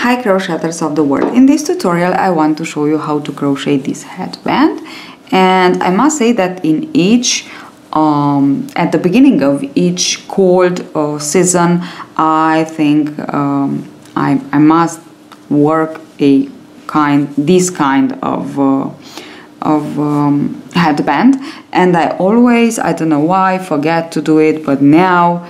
Hi crocheters of the world, in this tutorial I want to show you how to crochet this headband, and I must say that in each at the beginning of each cold season I think I must work this kind of headband, and I always, I don't know why, forget to do it, but now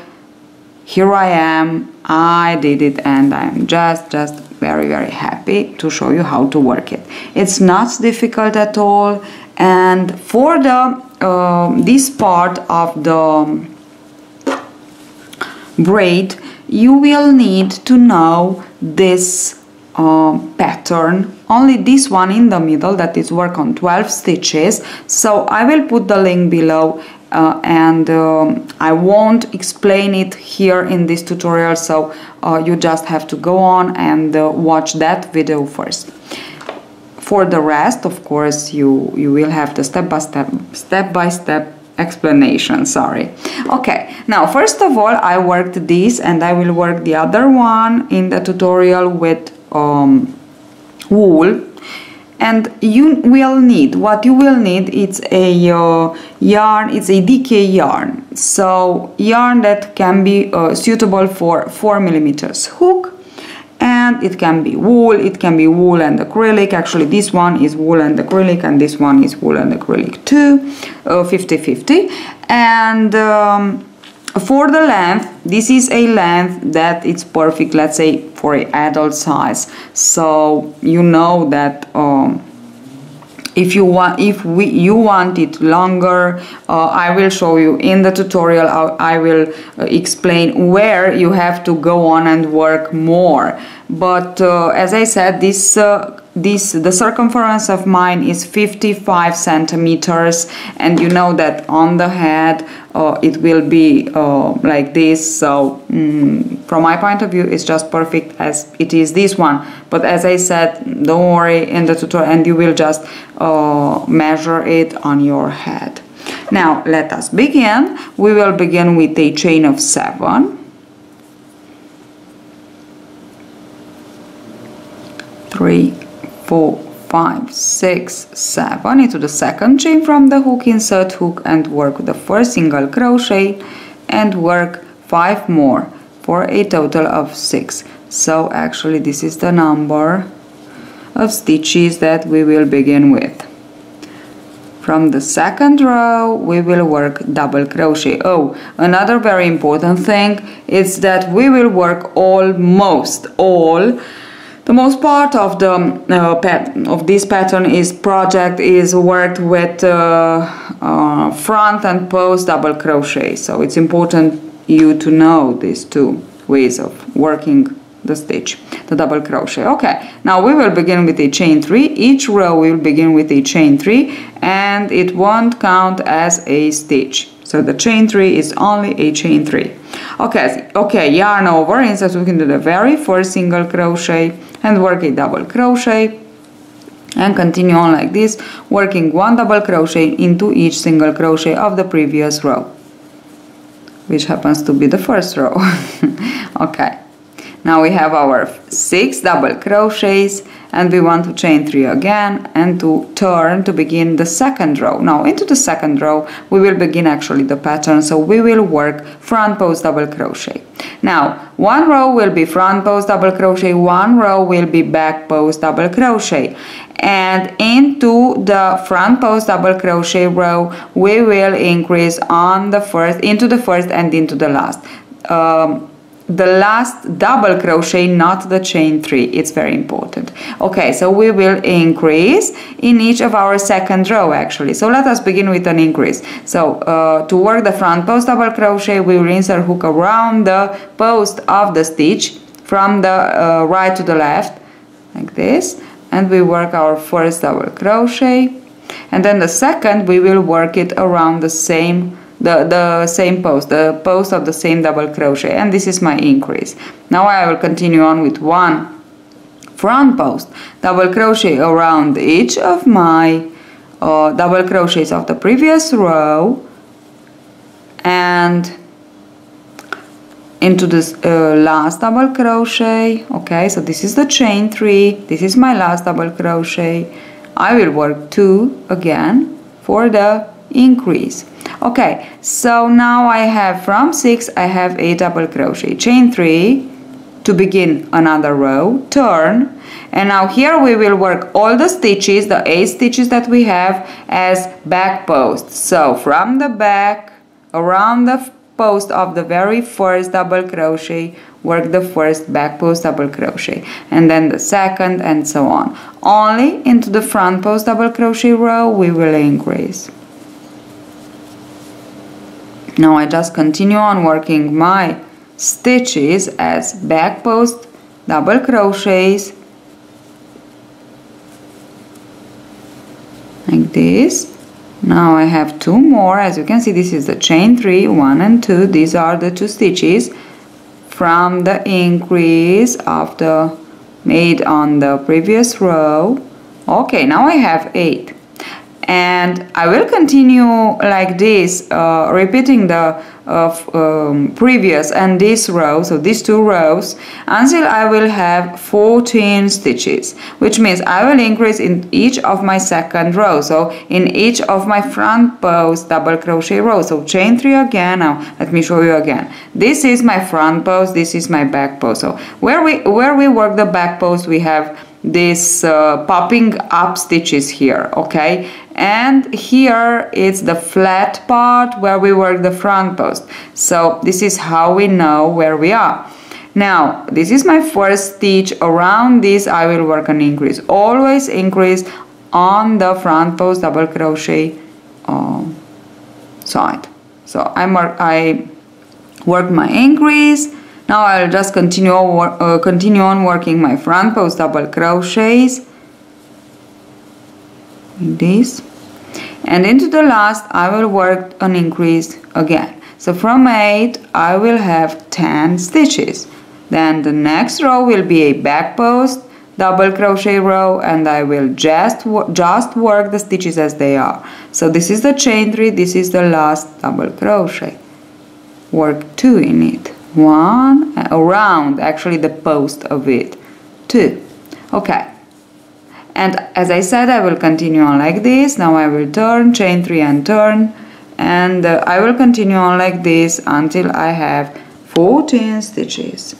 here I am, I did it, and I'm just very happy to show you how to work it. It's not difficult at all, and for the this part of the braid you will need to know this pattern, only this one in the middle, that is work on 12 stitches. So I will put the link below, and I won't explain it here in this tutorial, so you just have to go on and watch that video first. For the rest, of course, you will have the step-by-step explanation, sorry. Okay, now first of all I worked this, and I will work the other one in the tutorial with wool. And you will need, what you will need, it's a yarn, it's a DK yarn, so yarn that can be suitable for 4mm hook, and it can be wool and acrylic. Actually this one is wool and acrylic, and this one is wool and acrylic too, 50-50. And for the length, this is a length that it's perfect, let's say, for an adult size. So you know that if you want it longer, I will show you in the tutorial. I will explain where you have to go on and work more. But as I said, the circumference of mine is 55 centimeters, and you know that on the head it will be like this. So from my point of view it's just perfect as it is, this one. But as I said, don't worry, in the tutorial, and you will just measure it on your head. Now let us begin. We will begin with a chain of 7. 3, 4, 5, 6, 7 into the second chain from the hook, insert hook, and work the first single crochet and work 5 more for a total of 6. So actually this is the number of stitches that we will begin with. From the second row we will work double crochet. Oh, another very important thing is that we will work almost all. The most part of the this pattern is worked with front and post double crochet. So it's important you to know these two ways of working the stitch, the double crochet. Okay, now we will begin with a chain 3. Each row will begin with a chain 3, and it won't count as a stitch. So the chain 3 is only a chain 3. Okay, yarn over, insert hook into the very first single crochet and work a double crochet, and continue on like this, working 1 double crochet into each single crochet of the previous row, which happens to be the first row. Okay, now we have our 6 double crochets, and we want to chain 3 again and to turn to begin the second row. Now into the second row we will begin actually the pattern, so we will work front post double crochet. Now 1 row will be front post double crochet, 1 row will be back post double crochet, and into the front post double crochet row we will increase on the first, into the first and into the last. The last double crochet, not the chain 3, it's very important. Okay, so we will increase in each of our second row actually. So let us begin with an increase. So to work the front post double crochet we will insert hook around the post of the stitch from the right to the left like this, and we work our first double crochet, and then the second we will work it around the same same post, the post of the same double crochet, and this is my increase. Now I will continue on with 1 front post double crochet around each of my double crochets of the previous row, and into this last double crochet. Okay, so this is the chain 3, this is my last double crochet. I will work 2 again for the increase. Okay, so now I have from 6 I have 8 double crochet, chain 3 to begin another row, turn, and now here we will work all the stitches, the 8 stitches that we have, as back posts. So from the back around the post of the very first double crochet, work the first back post double crochet, and then the second, and so on. Only into the front post double crochet row we will increase. Now I just continue on working my stitches as back post double crochets like this. Now I have 2 more. As you can see, this is the chain 3, 1 and 2. These are the 2 stitches from the increase of the made on the previous row. Okay, now I have 8, and I will continue like this, repeating the previous and this row, so these 2 rows, until I will have 14 stitches, which means I will increase in each of my second row, so in each of my front post double crochet rows. So chain 3 again. Now let me show you again. This is my front post, this is my back post. So where we work the back post, we have this popping up stitches here, okay, and here it's the flat part where we work the front post. So this is how we know where we are. Now this is my first stitch. Around this I will work an increase, always increase on the front post double crochet side. So I work my increase. Now I'll just continue on working my front post double crochets like this, and into the last I will work an increase again. So from 8 I will have 10 stitches. Then the next row will be a back post double crochet row, and I will just work the stitches as they are. So this is the chain 3, this is the last double crochet. Work 2 in it. 1 around actually the post of it, 2. Okay, and as I said, I will continue on like this. Now I will turn, chain 3 and turn, and I will continue on like this until I have 14 stitches.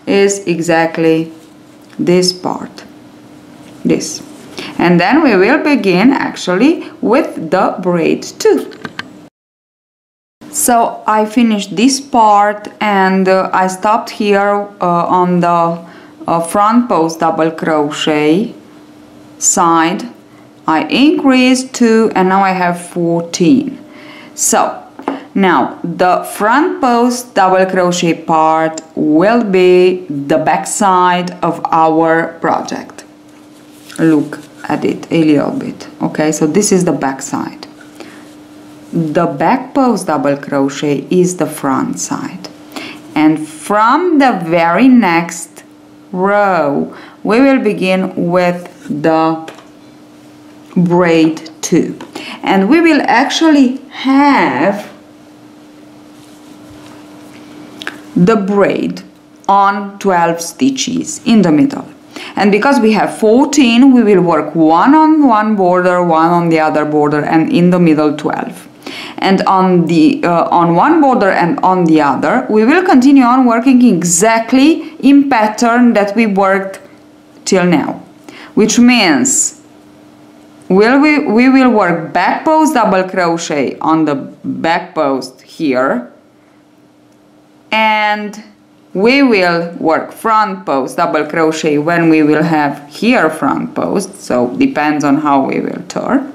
Is exactly this part, this, and then we will begin actually with the braid 2. So I finished this part, and I stopped here on the front post double crochet side. I increased 2, and now I have 14. So now the front post double crochet part will be the back side of our project. Look at it a little bit. Okay, so this is the back side. The back post double crochet is the front side, and from the very next row we will begin with the braid 2, and we will actually have the braid on 12 stitches in the middle. And because we have 14, we will work 1 on one border, 1 on the other border, and in the middle 12. And on one border and on the other, we will continue on working exactly in pattern that we worked till now, which means we will work back post double crochet on the back post here, and we will work front post double crochet when we will have here front post, so depends on how we will turn.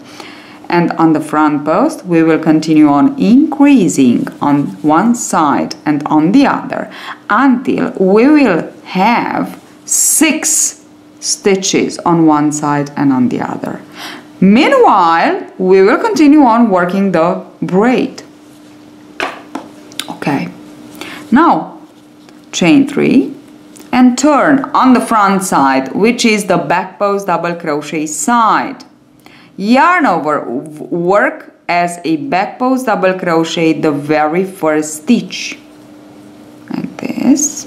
And on the front post we will continue on increasing on one side and on the other until we will have 6 stitches on one side and on the other. Meanwhile, we will continue on working the braid. Okay, now chain 3 and turn on the front side, which is the back post double crochet side. Yarn over, work as a back post double crochet the very first stitch, like this.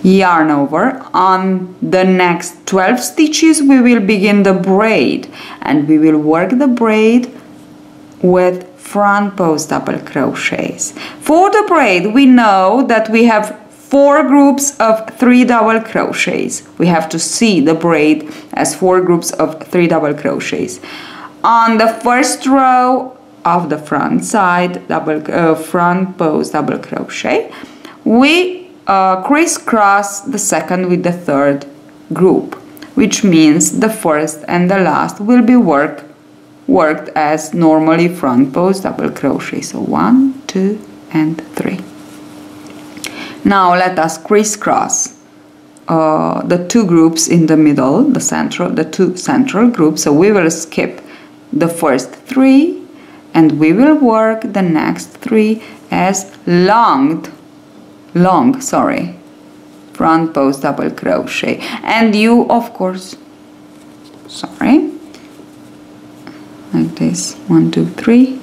Yarn over. On the next 12 stitches we will begin the braid, and we will work the braid with front post double crochets. For the braid, we know that we have 4 groups of 3 double crochets. We have to see the braid as 4 groups of 3 double crochets. On the first row of the front side front post double crochet, we crisscross the second with the third group, which means the first and the last will be worked as normally front post double crochet. So 1, 2 and 3. Now let us crisscross the 2 groups in the middle, the 2 central groups. So we will skip the first 3 and we will work the next 3 as front post double crochet. And you, of course, like this, 1, 2, 3,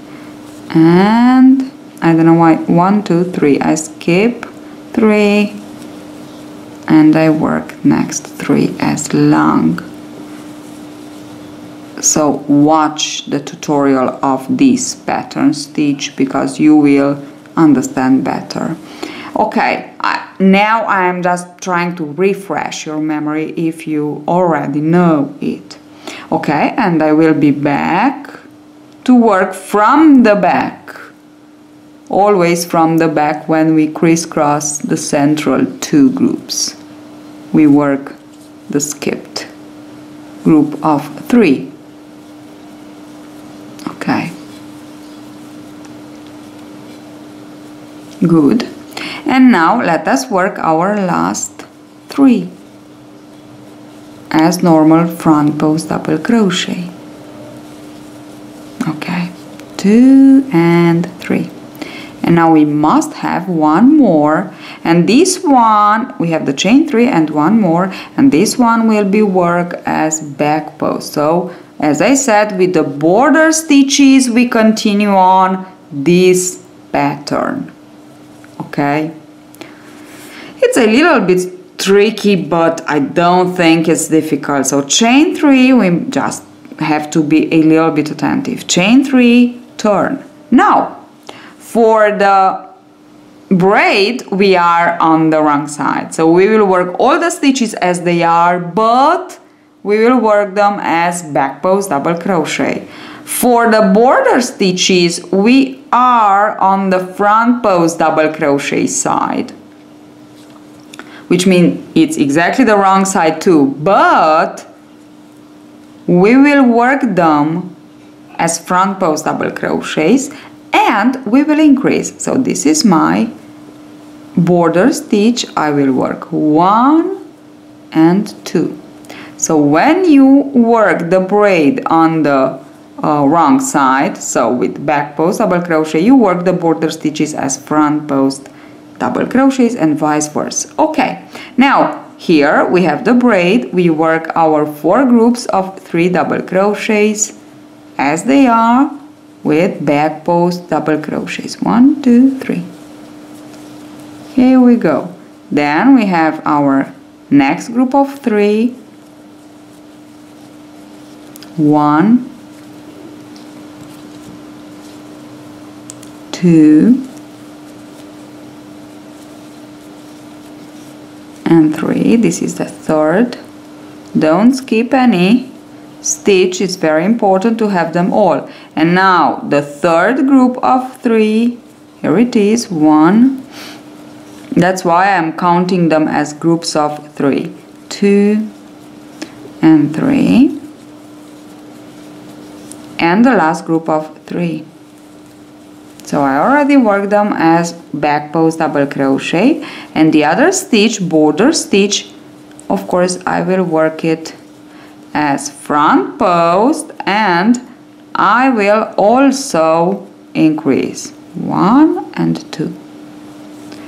and I don't know why 1, 2, 3. I skip 3 and I work next 3 as long. So watch the tutorial of this pattern stitch because you will understand better. Okay, now I am just trying to refresh your memory if you already know it. Okay, and I will be back to work from the back, always from the back. When we crisscross the central 2 groups, we work the skipped group of 3. Okay, good. And now let us work our last 3 as normal front post double crochet. Okay, 2 and 3. And now we must have one more, and this one we have the chain 3 and one more, and this one will be worked as back post. So as I said, with the border stitches we continue on this pattern. Okay, it's a little bit tricky, but I don't think it's difficult. So chain 3, we just have to be a little bit attentive. Chain 3, turn. Now for the braid we are on the wrong side, so we will work all the stitches as they are, but we will work them as back post double crochet. For the border stitches we are on the front post double crochet side, which means it's exactly the wrong side too, but we will work them as front post double crochets and we will increase. So this is my border stitch. I will work 1 and 2. So when you work the braid on the wrong side, so with back post double crochet, you work the border stitches as front post double crochets and vice versa. Okay, now here we have the braid. We work our 4 groups of 3 double crochets as they are with back post double crochets. 1, 2, 3. Here we go. Then we have our next group of 3. 1, 2 and 3. This is the third. Don't skip any stitch, it's very important to have them all. And now the third group of 3, here it is, 1. That's why I'm counting them as groups of 3. 2 and 3. And the last group of 3. So I already worked them as back post double crochet, and the other stitch, border stitch, of course I will work it as front post, and I will also increase 1 and 2.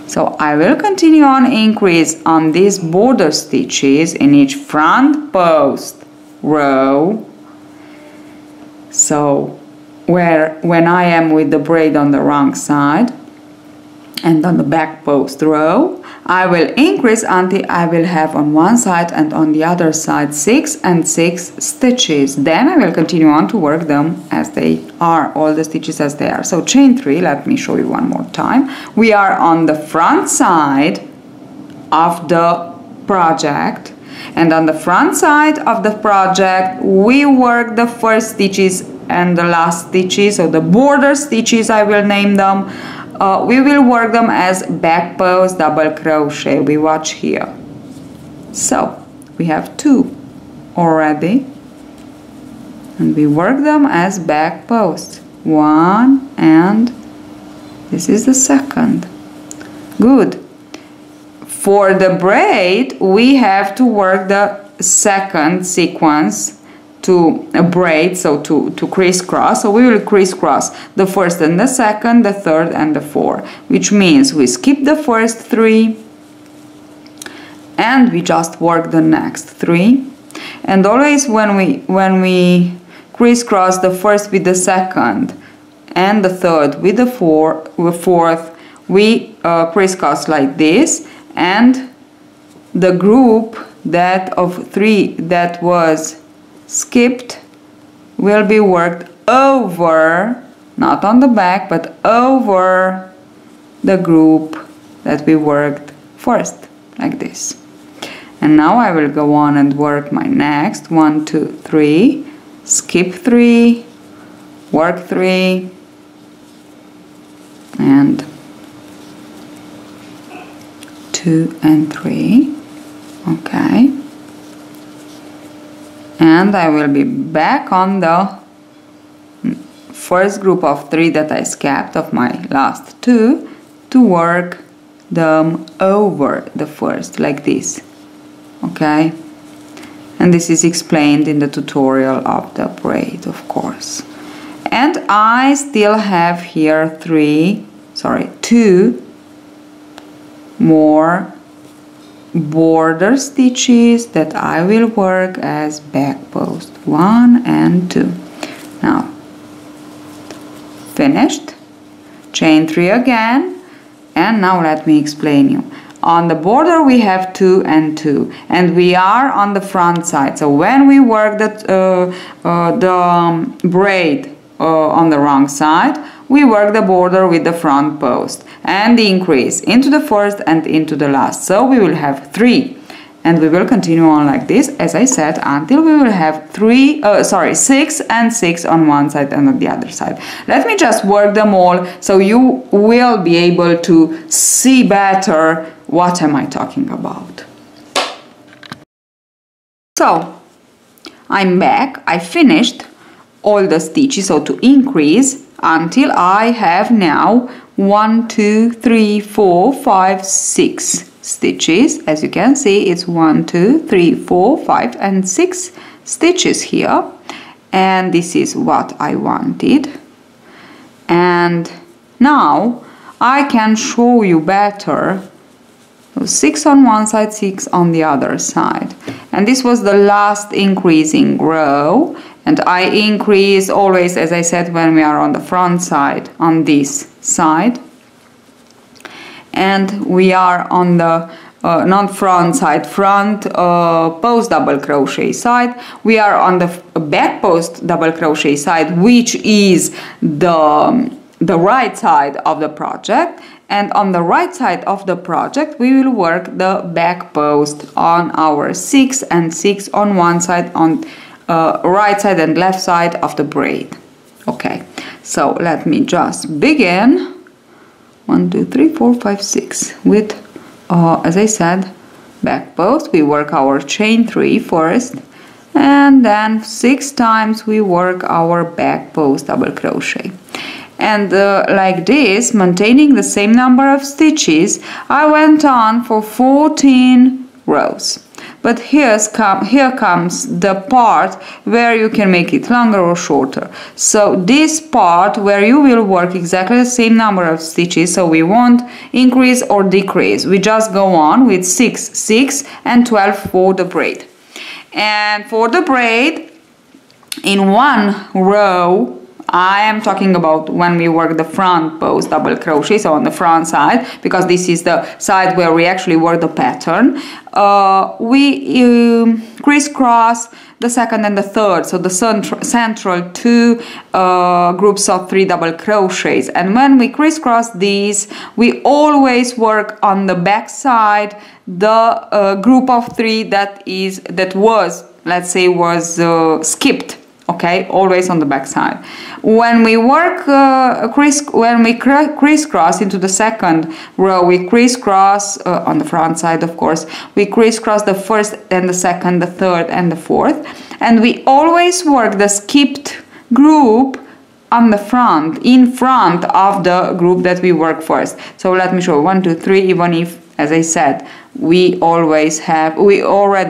So I will continue on increase on these border stitches in each front post row, So when I am with the braid on the wrong side and on the back post row, I will increase until I will have on one side and on the other side 6 and 6 stitches. Then I will continue on to work them as they are, all the stitches as they are. So chain 3, let me show you one more time. We are on the front side of the project, and on the front side of the project we work the first stitches and the last stitches, or the border stitches I will name them. We will work them as back post double crochet. We watch here. So we have 2 already, and we work them as back post. 1, and this is the second. Good. For the braid, we have to work the second sequence to a braid, so to crisscross. So we will crisscross the first and the second, the third and the fourth, which means we skip the first 3 and we just work the next 3. And always when we crisscross the first with the second and the third with the fourth, we crisscross like this, and the group that of 3 that was skipped will be worked over, not on the back, but over the group that we worked first, like this. And now I will go on and work my next 1, 2, 3, skip 3, work 3, and 2 and 3. Okay. And I will be back on the first group of 3 that I skipped of my last 2 to work them over the first, like this. Okay, and this is explained in the tutorial of the braid, of course. And I still have here 2 more border stitches that I will work as back post. 1 and 2. Now finished, chain 3 again, and now let me explain you. On the border we have 2 and 2, and we are on the front side. So when we work the braid on the wrong side, we work the border with the front post and increase into the first and into the last. So we will have 3, and we will continue on like this, as I said, until we will have 6 and 6 on one side and on the other side. Let me just work them all so you will be able to see better what am I talking about. So I'm back. I finished all the stitches, so to increase until I have now 1, 2, 3, 4, 5, 6 stitches. As you can see, it's 1, 2, 3, 4, 5 and 6 stitches here, and this is what I wanted. And now I can show you better. So 6 on one side, 6 on the other side, and this was the last increasing row. And I increase always, as I said, when we are on the front side, on this side. And we are on the not front side, front post double crochet side. We are on the back post double crochet side, which is the right side of the project. And on the right side of the project, we will work the back post on our 6 and 6 on one side, on right side and left side of the braid. Okay, so let me just begin. 1, 2, 3, 4, 5, 6 with, as I said, back post. We work our chain 3 first, and then 6 times we work our back post double crochet. And like this, maintaining the same number of stitches, I went on for 14 rows. But here comes the part where you can make it longer or shorter. So this part where you will work exactly the same number of stitches, so we won't increase or decrease. We just go on with 6, 6 and 12 for the braid. And for the braid, in one row, I am talking about when we work the front post double crochet, so on the front side, because this is the side where we actually work the pattern. We crisscross the second and the third, so the central two groups of 3 double crochets, and when we crisscross these, we always work on the back side the group of 3 that was, let's say, was skipped. Okay, always on the back side. When we work crisscross into the second row, we crisscross on the front side, of course. We crisscross the first and the second, the third and the fourth, and we always work the skipped group on the front, in front of the group that we work first. So let me show 1, 2, 3. Even if, as I said, we already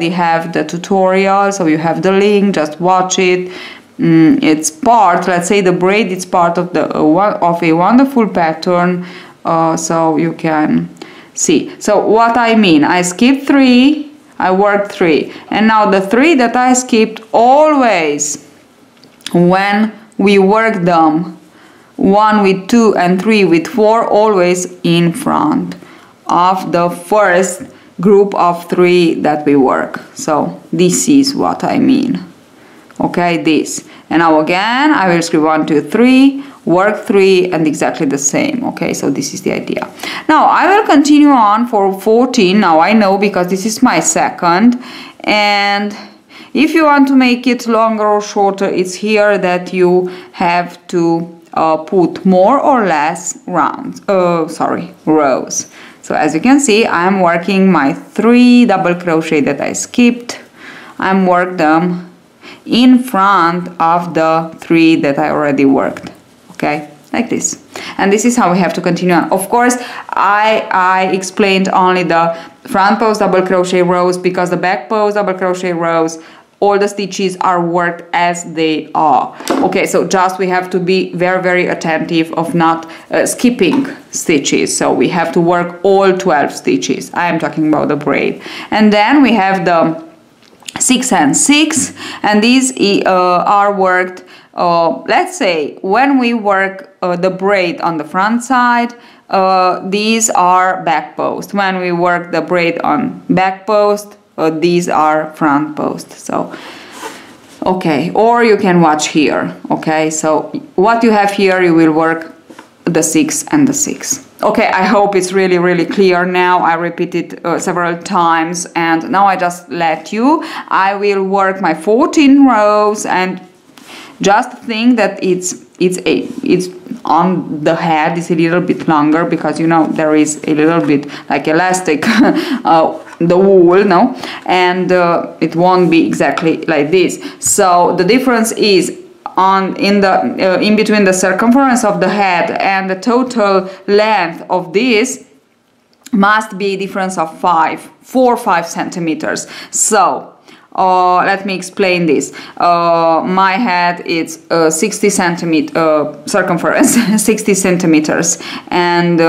have the tutorial, so you have the link, just watch it. It's part, let's say the braid, it's part of a wonderful pattern, so you can see. So what I mean, I skipped 3, I worked 3, and now the 3 that I skipped, always when we work them, 1 with 2 and 3 with 4, always in front of the first group of 3 that we work. So this is what I mean. Okay, this. And now again I will scribble 1, 2, 3, work 3, and exactly the same. Okay, so this is the idea. Now I will continue on for 14. Now I know, because this is my second, and if you want to make it longer or shorter, it's here that you have to put more or less rows. So as you can see, I'm working my 3 double crochet that I skipped. I'm working them in front of the 3 that I already worked. Okay, like this. And this is how we have to continue on. Of course, I explained only the front post double crochet rows, because the back post double crochet rows, all the stitches are worked as they are. Okay, so just we have to be very, very attentive of not skipping stitches. So we have to work all 12 stitches. I am talking about the braid. And then we have the 6 and 6, and these are worked, let's say, when we work the braid on the front side, these are back post. When we work the braid on back post, these are front post. So okay, or you can watch here. Okay, so what you have here, you will work the 6 and the 6. Okay, I hope it's really, really clear now. I repeated several times, and now I just let you. I will work my 14 rows, and just think that it's on the head is a little bit longer, because you know there is a little bit like elastic the wool, no, and it won't be exactly like this. So the difference is in between the circumference of the head and the total length of this must be a difference of 4 or 5 centimeters. So let me explain this. My head is 60 centimeter circumference, 60 centimeters, and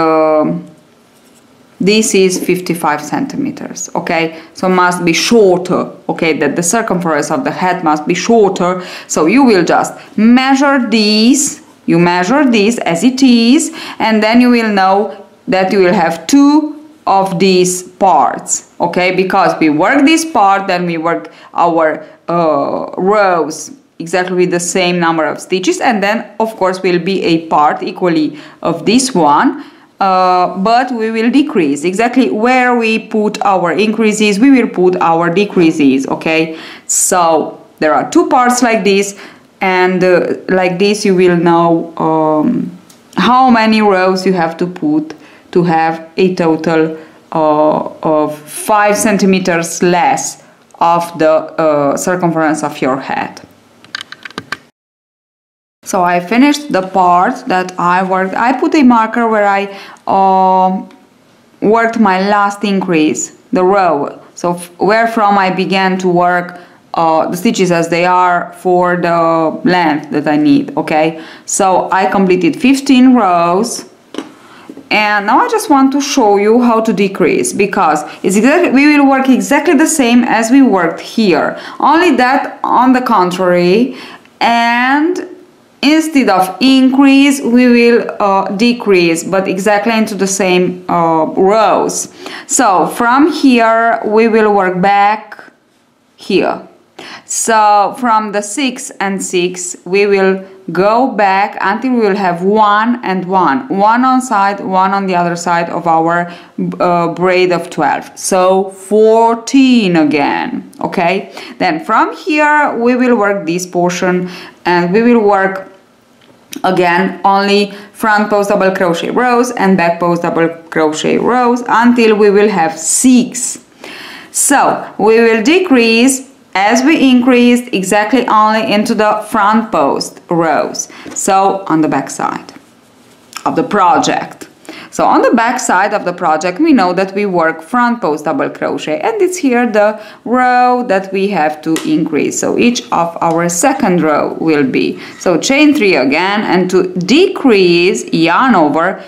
this is 55 centimeters. Okay, so must be shorter. Okay, that the circumference of the head must be shorter. So you will just measure these. You measure this as it is, and then you will know that you will have 2 of these parts. Okay, because we work this part, then we work our rows exactly with the same number of stitches, and then of course will be a part equally of this one. But we will decrease exactly where we put our increases, we will put our decreases. Okay, so there are 2 parts like this, and like this you will know how many rows you have to put to have a total of 5 centimeters less of the circumference of your head. So I finished the part that I worked. I put a marker where I worked my last increase, the row. So where from I began to work the stitches as they are for the length that I need. Okay, so I completed 15 rows. And now I just want to show you how to decrease, because it's exactly, we will work exactly the same as we worked here, only that on the contrary and instead of increase we will decrease, but exactly into the same rows. So from here we will work back here. So from the 6 and 6 we will go back until we will have 1 and 1, one on side, one on the other side of our braid of 12, so 14 again. Okay, then from here we will work this portion, and we will work again only front post double crochet rows and back post double crochet rows until we will have 6. So we will decrease as we increased exactly only into the front post rows, so on the back side of the project. So on the back side of the project we know that we work front post double crochet, and it's here the row that we have to increase. So each of our second row will be, so chain 3 again, and to decrease, yarn over,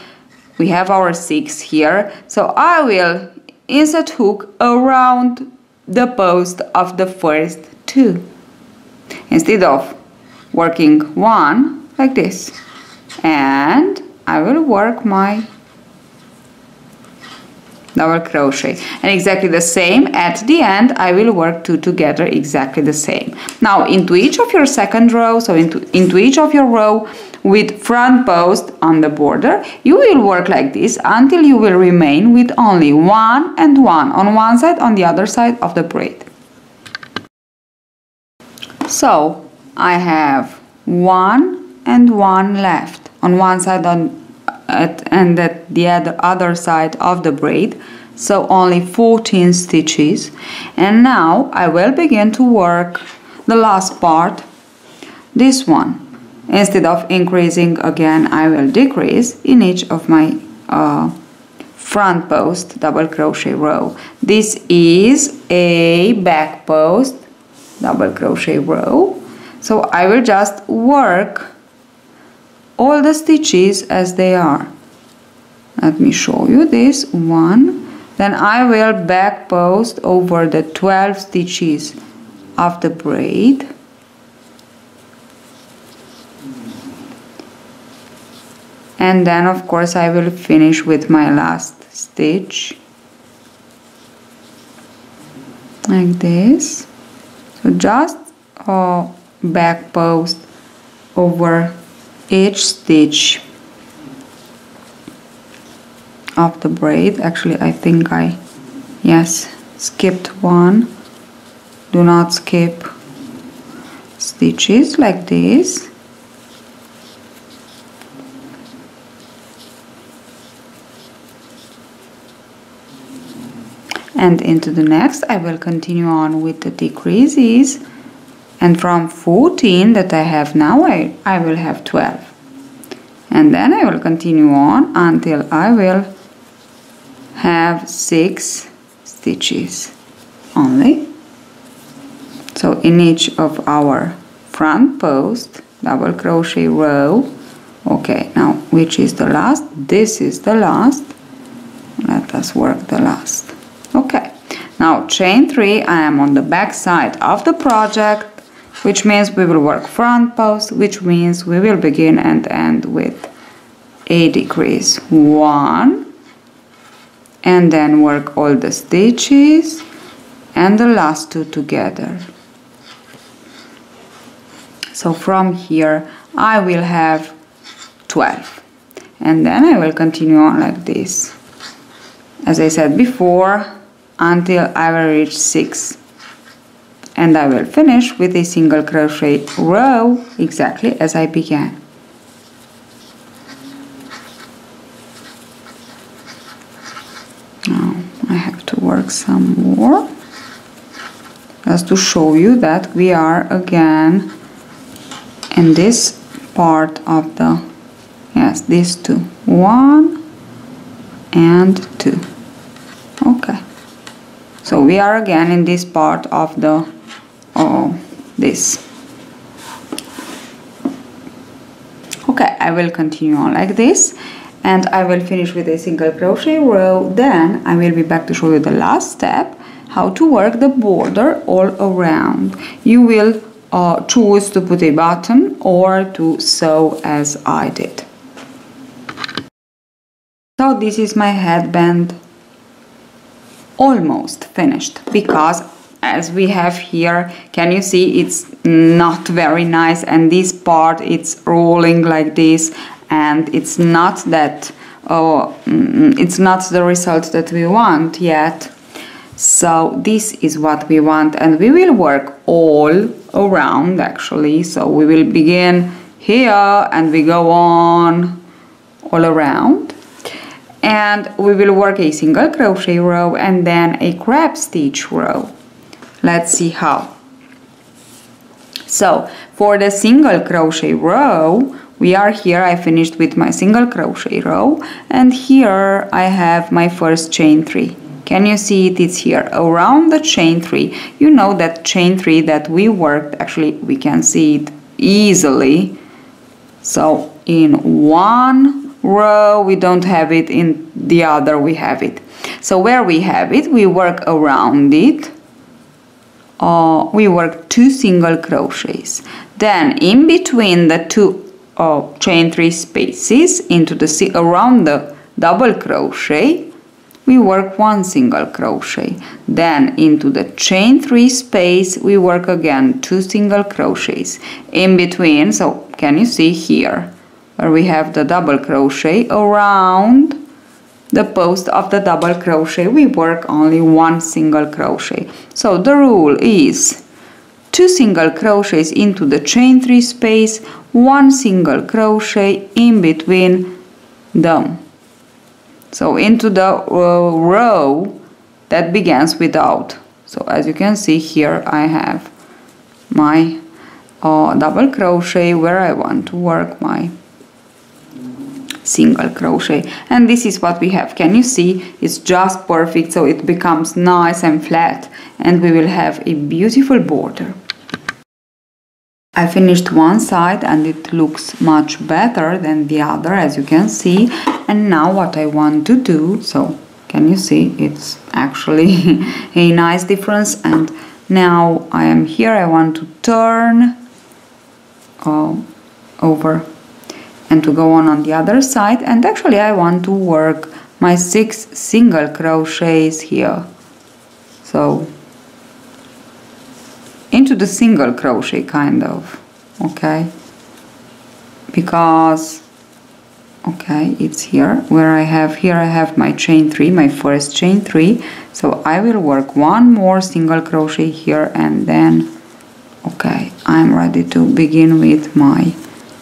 we have our 6 here. So I will insert hook around the post of the first 2 instead of working 1 like this, and I will work my double crochet, and exactly the same at the end I will work 2 together, exactly the same. Now into each of your second row, so into each of your row with front post on the border, you will work like this until you will remain with only 1 and 1 on one side, on the other side of the braid. So I have 1 and 1 left on one side and at the other side of the braid, so only 14 stitches. And now I will begin to work the last part, this one. Instead of increasing again, I will decrease in each of my front post double crochet row. This is a back post double crochet row, so I will just work all the stitches as they are. Let me show you this one. Then I will back post over the 12 stitches of the braid. And then of course I will finish with my last stitch like this. So just back post over each stitch of the braid. Actually I think I skipped one. Do not skip stitches like this. And into the next I will continue on with the decreases, and from 14 that I have now I will have 12, and then I will continue on until I will have 6 stitches only. So in each of our front post double crochet row. Okay, now which is the last? This is the last. Let us work the last. Okay, now chain 3, I am on the back side of the project, which means we will work front post, which means we will begin and end with a decrease 1, and then work all the stitches and the last 2 together. So from here I will have 12, and then I will continue on like this, as I said before, until I will reach 6, and I will finish with a single crochet row exactly as I began. Now I have to work some more just to show you that we are again in this part of the, these 2, 1 and 2. Okay, so we are again in this part of the this. Okay, I will continue on like this, and I will finish with a single crochet row. Then I will be back to show you the last step, how to work the border all around. You will choose to put a button or to sew as I did. So this is my headband almost finished, because as we have here, can you see it's not very nice, and this part it's rolling like this, and it's not that it's not the result that we want yet. So this is what we want, and we will work all around actually. So we will begin here and we go on all around, and we will work a single crochet row and then a crab stitch row. Let's see how. So for the single crochet row, we are here, I finished with my single crochet row, and here I have my first chain 3. Can you see it? It's here around the chain 3. You know that chain 3 that we worked, actually we can see it easily. So in one row we don't have it, in the other we have it. So where we have it, we work around it. We work 2 single crochets. Then in between the 2 chain 3 spaces into the around the double crochet, we work 1 single crochet. Then into the chain 3 space we work again 2 single crochets. In between, so can you see here where we have the double crochet, around the post of the double crochet we work only 1 single crochet. So the rule is 2 single crochets into the chain 3 space, 1 single crochet in between them. So into the row that begins without. So as you can see here, I have my double crochet where I want to work my single crochet, and this is what we have. Can you see? It's just perfect, so it becomes nice and flat, and we will have a beautiful border. I finished one side and it looks much better than the other, as you can see. And now what I want to do, so can you see, it's actually a nice difference. And now I am here, I want to turn over and to go on the other side, and actually I want to work my 6 single crochets here. So into the single crochet kind of, okay, because okay, it's here where I have my chain 3, my first chain 3, so I will work 1 more single crochet here, and then okay, I'm ready to begin with my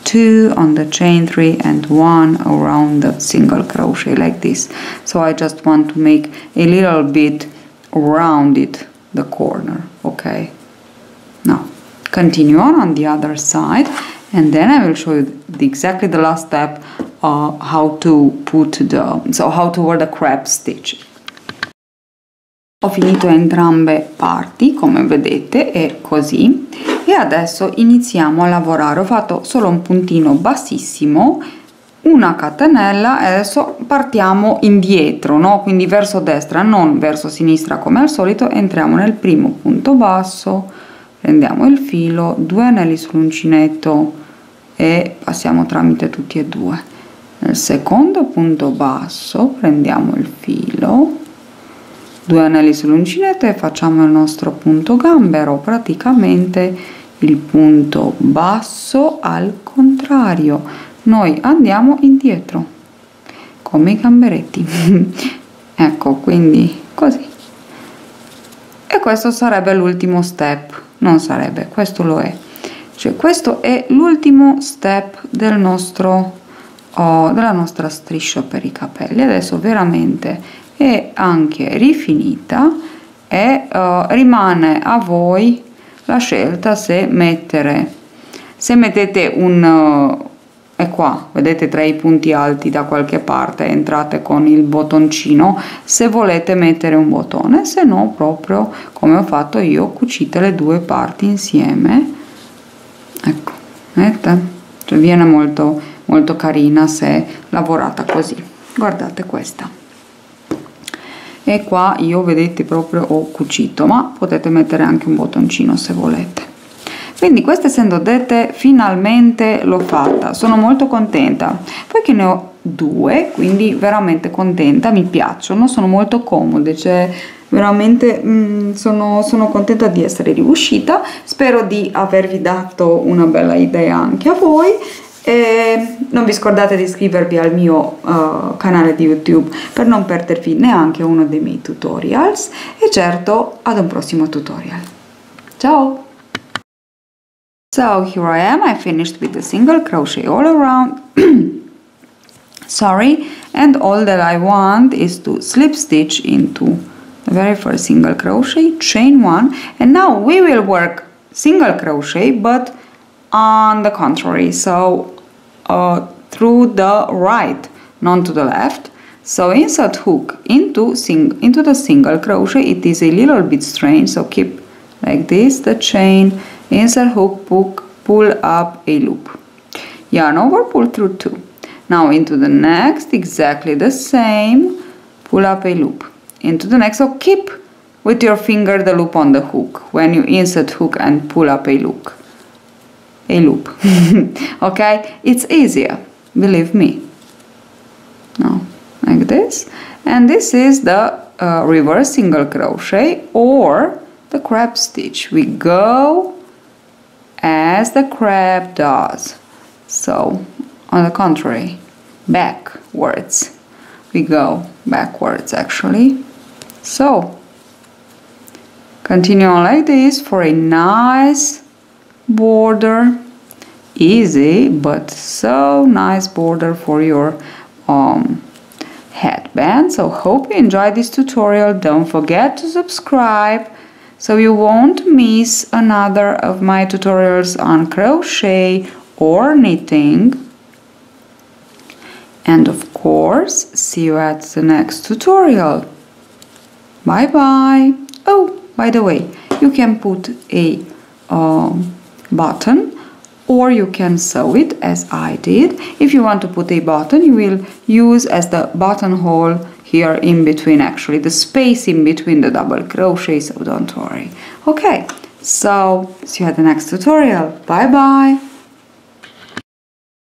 2 on the chain 3 and 1 around the single crochet like this. So I just want to make a little bit rounded the corner. Okay, now continue on the other side, and then I will show you exactly the last step, how to put how to wear the crab stitch. Ho finito entrambe parti, come vedete, è così, e adesso iniziamo a lavorare. Ho fatto solo un puntino bassissimo, una catenella, e adesso partiamo indietro, no? Quindi verso destra, non verso sinistra come al solito. Entriamo nel primo punto basso, prendiamo il filo, 2 anelli sull'uncinetto e passiamo tramite tutti e 2. Nel secondo punto basso prendiamo il filo, 2 anelli sull'uncinetto e facciamo il nostro punto gambero, praticamente il punto basso al contrario. Noi andiamo indietro come i gamberetti. Ecco, quindi così. E questo sarebbe l'ultimo step, non sarebbe, questo lo è. Cioè questo è l'ultimo step del nostro della nostra striscia per i capelli. Adesso veramente è anche rifinita e rimane a voi la scelta se mettete un è qua, vedete, tra i punti alti da qualche parte entrate con il bottoncino, se volete mettere un bottone, se no proprio come ho fatto io, cucite le 2 parti insieme. Ecco, vedete? Cioè viene molto molto carina se lavorata così. Guardate questa, e qua io, vedete, proprio ho cucito, ma potete mettere anche un bottoncino se volete. Quindi queste essendo dette, finalmente l'ho fatta, sono molto contenta, poi che ne ho 2, quindi veramente contenta, mi piacciono, sono molto comode, cioè veramente sono contenta di essere riuscita. Spero di avervi dato una bella idea anche a voi. E non vi scordate di iscrivervi al mio canale di YouTube per non perdervi neanche uno dei miei tutorials, e certo ad un prossimo tutorial. Ciao! So here I am, I finished with a single crochet all around. Sorry, and all that I want is to slip stitch into the very first single crochet, chain 1, and now we will work single crochet but on the contrary, so through the right, not to the left. So insert hook into the single crochet. It is a little bit strange, so keep like this the chain, insert hook, pull up a loop, yarn over, pull through 2. Now into the next, exactly the same, pull up a loop, into the next. So keep with your finger the loop on the hook when you insert hook and pull up a loop. Okay, it's easier, believe me. Now like this, and this is the reverse single crochet or the crab stitch. We go as the crab does, so on the contrary, backwards. We go backwards actually. So continue on like this for a nice border, easy but so nice border for your headband. So hope you enjoyed this tutorial. Don't forget to subscribe so you won't miss another of my tutorials on crochet or knitting. And of course, see you at the next tutorial. Bye bye. Oh, by the way, you can put a button or you can sew it as I did. If you want to put a button, you will use as the buttonhole here in between, actually the space in between the double crochet, so don't worry. Okay, so see you at the next tutorial. Bye bye.